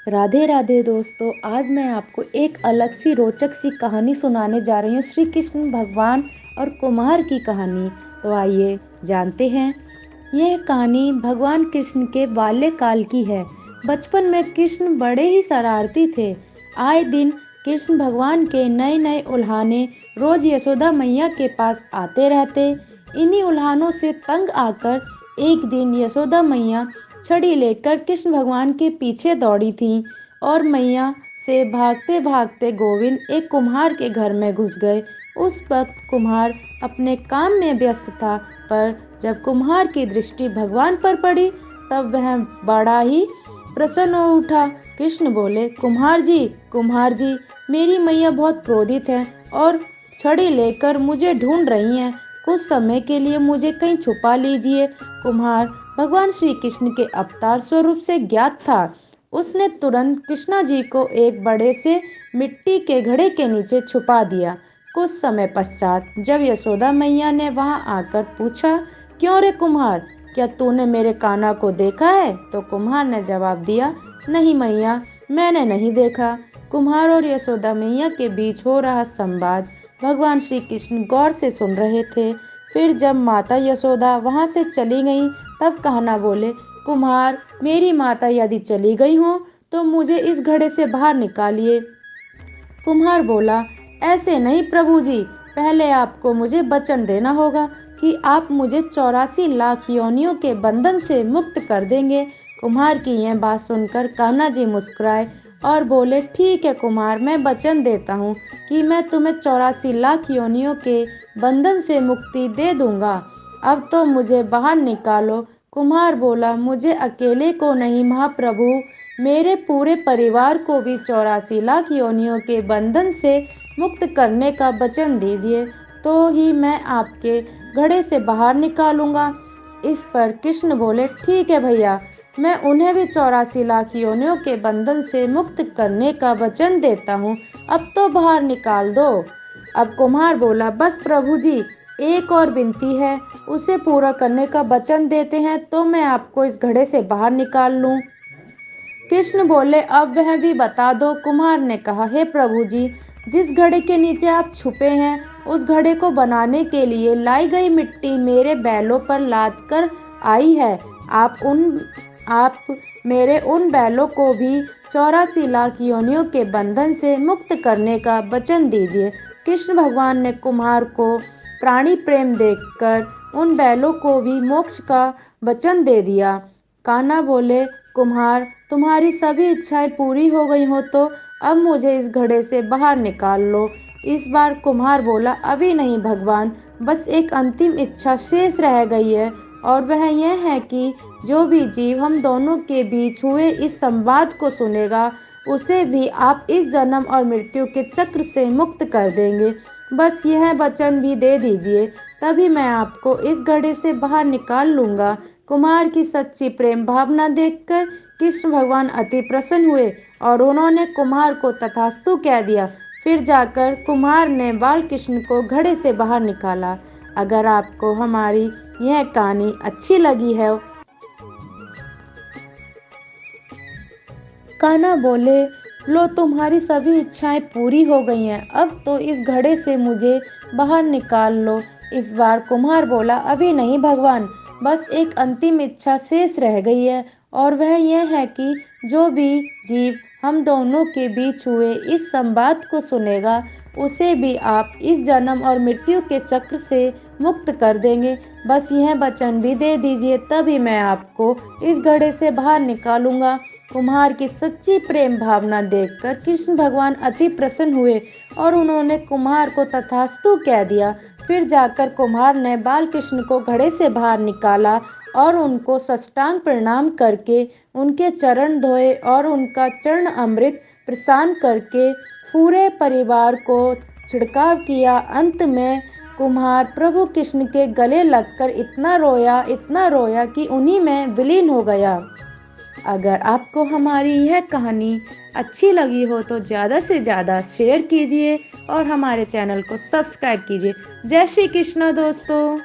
राधे राधे दोस्तों, आज मैं आपको एक अलग सी रोचक सी कहानी सुनाने जा रही हूँ। श्री कृष्ण भगवान और कुम्हार की कहानी। तो आइए जानते हैं। यह कहानी भगवान कृष्ण के बाल्यकाल की है। बचपन में कृष्ण बड़े ही शरारती थे। आए दिन कृष्ण भगवान के नए नए उल्हाने रोज यशोदा मैया के पास आते रहते। इन्हीं उल्हानों से तंग आकर एक दिन यशोदा मैया छड़ी लेकर कृष्ण भगवान के पीछे दौड़ी थी और मैया से भागते भागते गोविंद एक कुम्हार के घर में घुस गए। उस वक्त कुम्हार अपने काम में व्यस्त था, पर जब कुम्हार की दृष्टि भगवान पर पड़ी तब वह बड़ा ही प्रसन्न हो उठा। कृष्ण बोले, कुम्हार जी, मेरी मैया बहुत क्रोधित है और छड़ी लेकर मुझे ढूंढ रही हैं। कुछ समय के लिए मुझे कहीं छुपा लीजिए। कुम्हार भगवान श्री कृष्ण के अवतार स्वरूप से ज्ञात था। उसने तुरंत कृष्णा जी को एक बड़े से मिट्टी के घड़े के नीचे छुपा दिया। कुछ समय पश्चात जब यशोदा मैया ने वहां आकर पूछा, क्यों रे कुम्हार, क्या तूने मेरे कान्हा को देखा है? तो कुम्हार ने जवाब दिया, नहीं मैया, मैंने नहीं देखा। कुम्हार और यशोदा मैया के बीच हो रहा संवाद भगवान श्री कृष्ण गौर से सुन रहे थे। फिर जब माता यशोदा वहां से चली गईं, तब कान्हा बोले, कुम्हार, मेरी माता यदि चली गई हो तो मुझे इस घड़े से बाहर निकालिए। कुम्हार बोला, ऐसे नहीं प्रभु जी, पहले आपको मुझे वचन देना होगा कि आप मुझे 84 लाख योनियों के बंधन से मुक्त कर देंगे। कुम्हार की यह बात सुनकर कान्हा जी मुस्कुराए और बोले, ठीक है कुम्हार, मैं वचन देता हूँ कि मैं तुम्हें 84 लाख योनियों के बंधन से मुक्ति दे दूंगा। अब तो मुझे बाहर निकालो। कुम्हार बोला, मुझे अकेले को नहीं महाप्रभु, मेरे पूरे परिवार को भी 84 लाख योनियों के बंधन से मुक्त करने का वचन दीजिए, तो ही मैं आपके घड़े से बाहर निकालूंगा। इस पर कृष्ण बोले, ठीक है भैया, मैं उन्हें भी 84 लाख योनियों के बंधन से मुक्त करने का वचन देता हूँ। अब तो बाहर निकाल दो। अब कुम्हार बोला, बस प्रभु जी, एक और विनती है, उसे पूरा करने का वचन देते हैं तो मैं आपको इस घड़े से बाहर निकाल लूं। कृष्ण बोले, अब वह भी बता दो। कुम्हार ने कहा, हे प्रभु जी, जिस घड़े के नीचे आप छुपे हैं उस घड़े को बनाने के लिए लाई गई मिट्टी मेरे बैलों पर लाद कर आई है। आप मेरे उन बैलों को भी 84 लाख योनियों के बंधन से मुक्त करने का वचन दीजिए। कृष्ण भगवान ने कुम्हार को प्राणी प्रेम देखकर उन बैलों को भी मोक्ष का वचन दे दिया। कान्हा बोले, कुम्हार, तुम्हारी सभी इच्छाएं पूरी हो गई हो तो अब मुझे इस घड़े से बाहर निकाल लो। इस बार कुम्हार बोला, अभी नहीं भगवान, बस एक अंतिम इच्छा शेष रह गई है, और वह यह है कि जो भी जीव हम दोनों के बीच हुए इस संवाद को सुनेगा उसे भी आप इस जन्म और मृत्यु के चक्र से मुक्त कर देंगे। बस यह वचन भी दे दीजिए, तभी मैं आपको इस घड़े से बाहर निकाल लूंगा। कुम्हार की सच्ची प्रेम भावना देखकर कृष्ण भगवान अति प्रसन्न हुए और उन्होंने कुम्हार को तथास्तु कह दिया। फिर जाकर कुम्हार ने बाल कृष्ण को घड़े से बाहर निकाला। अगर आपको हमारी यह कहानी अच्छी लगी है। कान्हा बोले, लो तुम्हारी सभी इच्छाएं पूरी हो गई हैं, अब तो इस घड़े से मुझे बाहर निकाल लो। इस बार कुम्हार बोला, अभी नहीं भगवान, बस एक अंतिम इच्छा शेष रह गई है, और वह यह है कि जो भी जीव हम दोनों के बीच हुए इस संवाद को सुनेगा उसे भी आप इस जन्म और मृत्यु के चक्र से मुक्त कर देंगे। बस यह वचन भी दे दीजिए, तभी मैं आपको इस घड़े से बाहर निकालूंगा। कुम्हार की सच्ची प्रेम भावना देखकर कृष्ण भगवान अति प्रसन्न हुए और उन्होंने कुम्हार को तथास्तु कह दिया। फिर जाकर कुम्हार ने बाल कृष्ण को घड़े से बाहर निकाला और उनको साष्टांग प्रणाम करके उनके चरण धोए और उनका चरण अमृत प्रसाद करके पूरे परिवार को छिड़काव किया। अंत में कुम्हार प्रभु कृष्ण के गले लगकर इतना रोया कि उन्हीं में विलीन हो गया। अगर आपको हमारी यह कहानी अच्छी लगी हो तो ज़्यादा से ज़्यादा शेयर कीजिए और हमारे चैनल को सब्सक्राइब कीजिए। जय श्री कृष्ण दोस्तों।